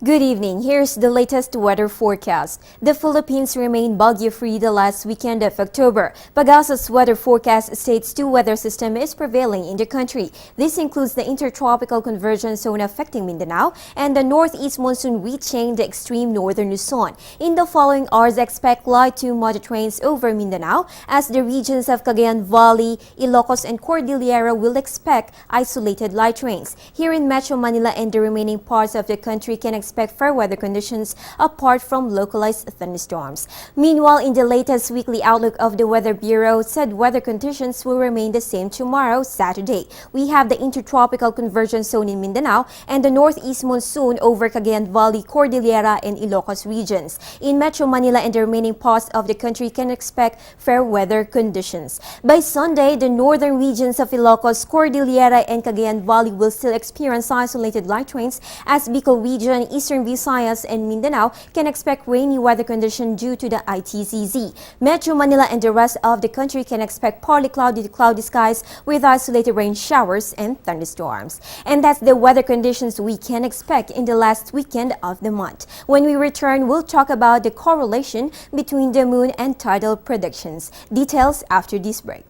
Good evening. Here's the latest weather forecast. The Philippines remained bagyo-free the last weekend of October. Pagasa's weather forecast states two weather system is prevailing in the country. This includes the intertropical convergence zone affecting Mindanao and the northeast monsoon reaching the extreme northern Luzon. In the following hours, expect light to moderate rains over Mindanao as the regions of Cagayan Valley, Ilocos, and Cordillera will expect isolated light rains. Here in Metro Manila and the remaining parts of the country can expect fair weather conditions apart from localized thunderstorms. Meanwhile, in the latest weekly outlook of the Weather Bureau, said weather conditions will remain the same tomorrow, Saturday. We have the intertropical convergence zone in Mindanao and the northeast monsoon over Cagayan Valley, Cordillera, and Ilocos regions. In Metro Manila and the remaining parts of the country can expect fair weather conditions. By Sunday, the northern regions of Ilocos, Cordillera, and Cagayan Valley will still experience isolated light rains as Bicol region, Eastern Visayas, and Mindanao can expect rainy weather conditions due to the ITCZ. Metro Manila and the rest of the country can expect partly cloudy to cloudy skies with isolated rain showers and thunderstorms. And that's the weather conditions we can expect in the last weekend of the month. When we return, we'll talk about the correlation between the moon and tidal predictions. Details after this break.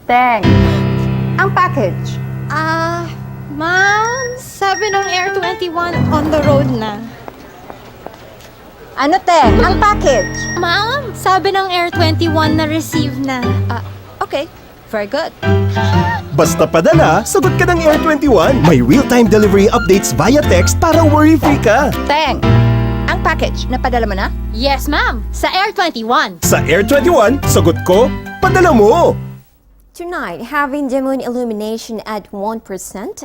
Teng, ang package. Ma'am, sabi ng Air 21 on the road na. Ano, Teng? Ang package. Ma'am, sabi ng Air 21 na receive na. Okay, very good. Basta padala, sagot ka ng Air 21. May real-time delivery updates via text para worry-free ka. Teng, ang package, napadala mo na? Yes, ma'am. Sa Air 21. Sa Air 21, sagot ko, padala mo! Tonight, having the moon illumination at 1%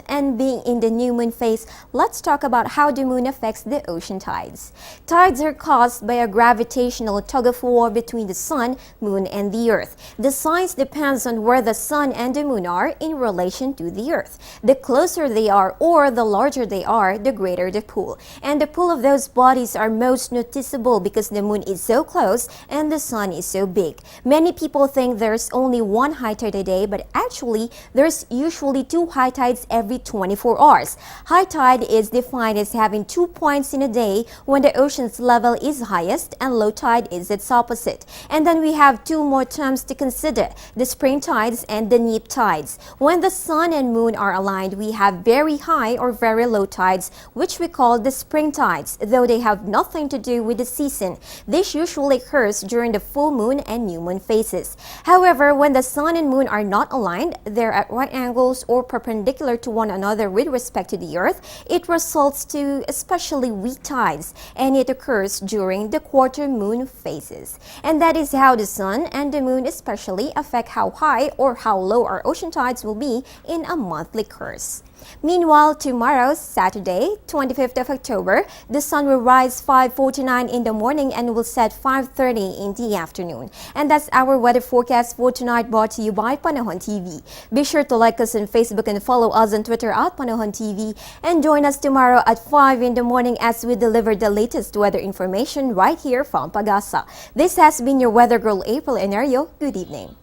and being in the new moon phase, let's talk about how the moon affects the ocean tides. Tides are caused by a gravitational tug-of-war between the sun, moon, and the earth. The science depends on where the sun and the moon are in relation to the earth. The closer they are or the larger they are, the greater the pull. And the pull of those bodies are most noticeable because the moon is so close and the sun is so big. Many people think there's only one high tide a day, but actually there's usually two high tides every 24 hours. High tide is defined as having 2 points in a day when the ocean's level is highest, and low tide is its opposite. And then we have two more terms to consider, the spring tides and the neap tides. When the sun and moon are aligned, we have very high or very low tides, which we call the spring tides, though they have nothing to do with the season. This usually occurs during the full moon and new moon phases. However, when the sun and moon are not aligned, they're at right angles or perpendicular to one another with respect to the earth, it results to especially weak tides, and it occurs during the quarter moon phases. And that is how the sun and the moon especially affect how high or how low our ocean tides will be in a monthly course. Meanwhile, tomorrow, Saturday, 25th of October, the sun will rise 5:49 in the morning and will set 5:30 in the afternoon. And that's our weather forecast for tonight, brought to you by Panahon TV. Be sure to like us on Facebook and follow us on Twitter at Panahon TV. And join us tomorrow at 5 in the morning as we deliver the latest weather information right here from Pagasa. This has been your weather girl, April Enerio. Good evening.